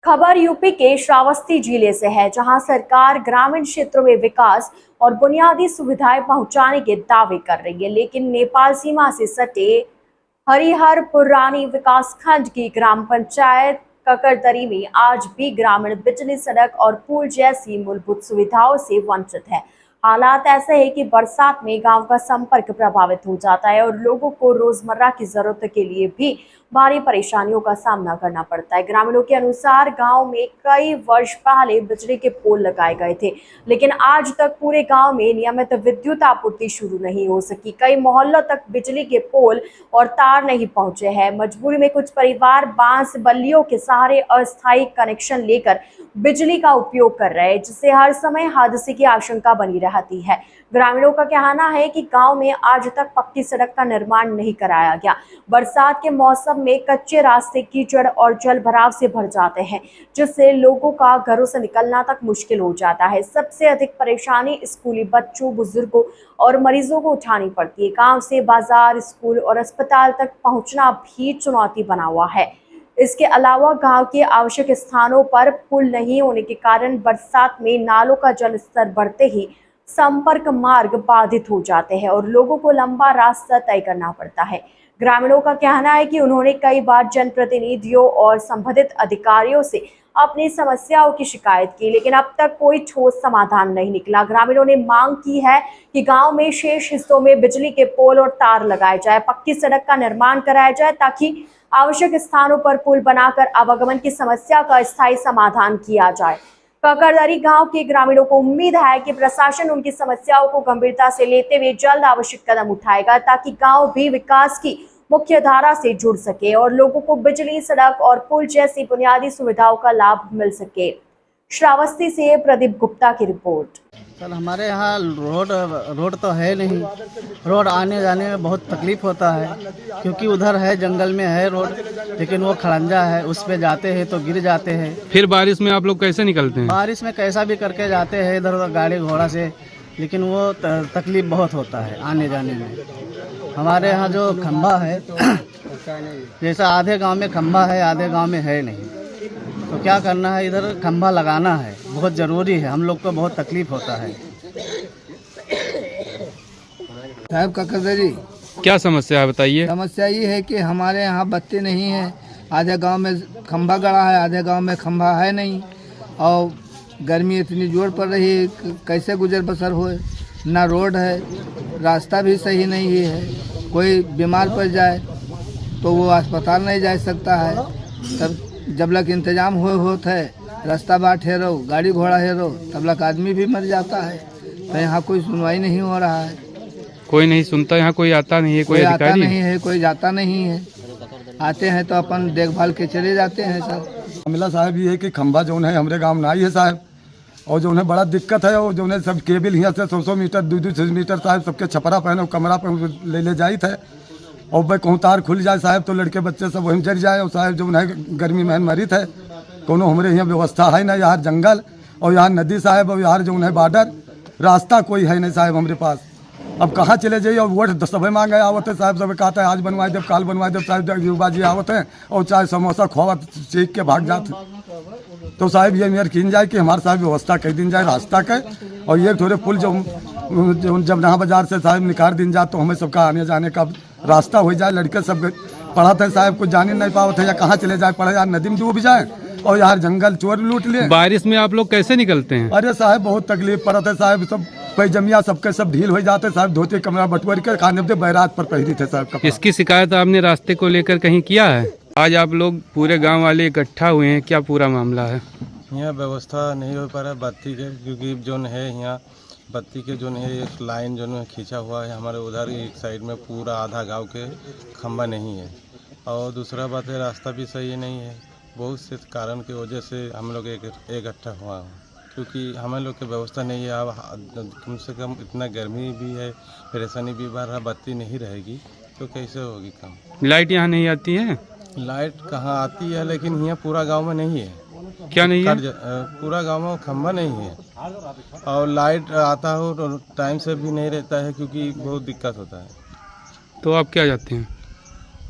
खबर यूपी के श्रावस्ती जिले से है, जहां सरकार ग्रामीण क्षेत्रों में विकास और बुनियादी सुविधाएं पहुंचाने के दावे कर रही है, लेकिन नेपाल सीमा से सटे हरिहर पुरानी विकासखंड की ग्राम पंचायत ककरदरी में आज भी ग्रामीण बिजली, सड़क और पुल जैसी मूलभूत सुविधाओं से वंचित है। हालात ऐसे है कि बरसात में गांव का संपर्क प्रभावित हो जाता है और लोगों को रोजमर्रा की जरूरत के लिए भी भारी परेशानियों का सामना करना पड़ता है। ग्रामीणों के अनुसार गांव में कई वर्ष पहले बिजली के पोल लगाए गए थे, लेकिन आज तक पूरे गांव में नियमित विद्युत आपूर्ति शुरू नहीं हो सकी। कई मोहल्लों तक बिजली के पोल और तार नहीं पहुंचे हैं। मजबूरी में कुछ परिवार बांस बल्लियों के सहारे अस्थायी कनेक्शन लेकर बिजली का उपयोग कर रहे हैं, जिससे हर समय हादसे की आशंका बनी रहती है। ग्रामीणों का कहना है कि गांव में आज तक पक्की सड़क का निर्माण नहीं कराया गया। बरसात के मौसम में कच्चे रास्ते कीचड़ और जल भराव से भर जाते हैं, जिससे लोगों का घरों से निकलना तक मुश्किल हो जाता है। सबसे अधिक परेशानी स्कूली बच्चों, बुजुर्गों और मरीजों को उठानी पड़ती है। गांव से बाजार, स्कूल और अस्पताल तक पहुंचना भी चुनौती बना हुआ है। इसके अलावा गांव के आवश्यक स्थानों पर पुल नहीं होने के कारण बरसात में नालों का जल स्तर बढ़ते ही संपर्क मार्ग बाधित हो जाते हैं और लोगों को लंबा रास्ता तय करना पड़ता है। ग्रामीणों का कहना है कि उन्होंने कई बार जनप्रतिनिधियों और संबंधित अधिकारियों से अपनी समस्याओं की शिकायत की, लेकिन अब तक कोई ठोस समाधान नहीं निकला। ग्रामीणों ने मांग की है कि गांव में शेष हिस्सों में बिजली के पोल और तार लगाए जाए, पक्की सड़क का निर्माण कराया जाए ताकि आवश्यक स्थानों पर पुल बनाकर आवागमन की समस्या का स्थायी समाधान किया जाए। ककरदरी गांव के ग्रामीणों को उम्मीद है कि प्रशासन उनकी समस्याओं को गंभीरता से लेते हुए जल्द आवश्यक कदम उठाएगा, ताकि गांव भी विकास की मुख्य धारा से जुड़ सके और लोगों को बिजली, सड़क और पुल जैसी बुनियादी सुविधाओं का लाभ मिल सके। श्रावस्ती से प्रदीप गुप्ता की रिपोर्ट। सर, हमारे यहाँ रोड तो है नहीं। रोड आने जाने में बहुत तकलीफ होता है, क्योंकि उधर है जंगल में है रोड, लेकिन वो खड़ंजा है, उस पे जाते हैं तो गिर जाते हैं। फिर बारिश में आप लोग कैसे निकलते हैं? बारिश में कैसा भी करके जाते हैं इधर उधर गाड़ी घोड़ा से, लेकिन वो तकलीफ बहुत होता है आने जाने में। हमारे यहाँ जो खंभा है जैसा आधे गांव में खंभा है, आधे गांव में है नहीं, तो क्या करना है, इधर खंभा लगाना है, बहुत ज़रूरी है। हम लोग को बहुत तकलीफ होता है। साहब ककरदरी, क्या समस्या है बताइए? समस्या ये है कि हमारे यहाँ बत्ती नहीं है। आधे गांव में खंभा गड़ा है, आधे गांव में खंभा है नहीं, और गर्मी इतनी जोर पड़ रही है, कैसे गुजर बसर हो। ना रोड है, रास्ता भी सही नहीं है। कोई बीमार पड़ जाए तो वो अस्पताल नहीं जा सकता है। तब जब लग इंतजाम होता है, रास्ता बाट हेरो, गाड़ी घोड़ा हेरो, तब लग आदमी भी मर जाता है। तो यहाँ कोई सुनवाई नहीं हो रहा है। कोई नहीं सुनता, यहाँ कोई आता नहीं है, कोई आता अधिकारी नहीं है, कोई जाता नहीं है। आते हैं तो अपन देखभाल के चले जाते हैं। सर मामला साहब ये है कि खंभा जो है हमारे गांव में आई है साहब, और जो है बड़ा दिक्कत है। और जो है सब केबल यहाँ से 100 मीटर 200 मीटर साहब सबके छपरा पहने कमरा पे ले जाई थे, और भाई कहूँ तार खुल जाए साहब तो लड़के बच्चे सब वहीं जर जाए। और साहब जो है गर्मी में मरी थे, कोनो हमारे यहाँ व्यवस्था है ना। यहाँ जंगल और यहाँ नदी साहब, और यहाँ जो है बॉर्डर, रास्ता कोई है नहीं साहब हमारे पास। अब कहाँ चले जाइए, और वोट सब मांगे आवत है साहब, सब कहते हैं आज बनवाए देव, काल बनवाए देव साहब। युवा जी आवत हैं और चाहे समोसा खोवा चीख के भाग जाते। तो साहब ये मेयर किन जाए कि हमारे साहब व्यवस्था कर दिन जाए रास्ता के, और ये थोड़े पुल जो जब नहा बाजार से साहब निकाल दिन जाए तो हमें सबका आने जाने का रास्ता हो जाए। लड़के सब पढ़ा थे साहब, कुछ जाने नहीं पावत है, या कहाँ चले जाए पढ़े, यार नदी में डूब जाए और यार जंगल चोर लूट लिए। बारिश में आप लोग कैसे निकलते हैं? अरे साहब बहुत तकलीफ पड़ा था साहब, सब पैजमिया सबके सब ढील हो जाते साहब, धोती कमरा बटवर के खाने पे बैरात पर पहरी थे साहब। इसकी शिकायत आपने रास्ते को लेकर कहीं किया है? आज आप लोग पूरे गांव वाले इकट्ठा हुए हैं, क्या पूरा मामला है? यहाँ व्यवस्था नहीं हो पा रहा है बत्ती के, क्योंकि जो है यहाँ बत्ती के जो है एक लाइन जो है खींचा हुआ है हमारे उधर एक साइड में, पूरा आधा गांव के खंभा नहीं है। और दूसरा बात है रास्ता भी सही नहीं है। बहुत से कारण की वजह से हम लोग इकट्ठा हुआ हूँ, क्योंकि हम लोग की व्यवस्था नहीं है। अब कम से कम इतना गर्मी भी है, परेशानी भी बढ़ रहा, बत्ती नहीं रहेगी तो कैसे होगी काम। लाइट यहाँ नहीं आती है? लाइट कहाँ आती है, लेकिन यहाँ पूरा गांव में नहीं है। क्या नहीं है? पूरा गांव में खंभा नहीं है, और लाइट आता हो तो टाइम से भी नहीं रहता है, क्योंकि बहुत दिक्कत होता है। तो आप क्या चाहते हैं?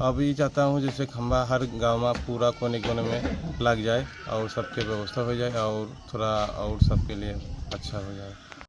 अभी चाहता हूँ जैसे खंबा हर गांव में पूरा कोने कोने में लग जाए और सबके व्यवस्था हो जाए और थोड़ा और सबके लिए अच्छा हो जाए।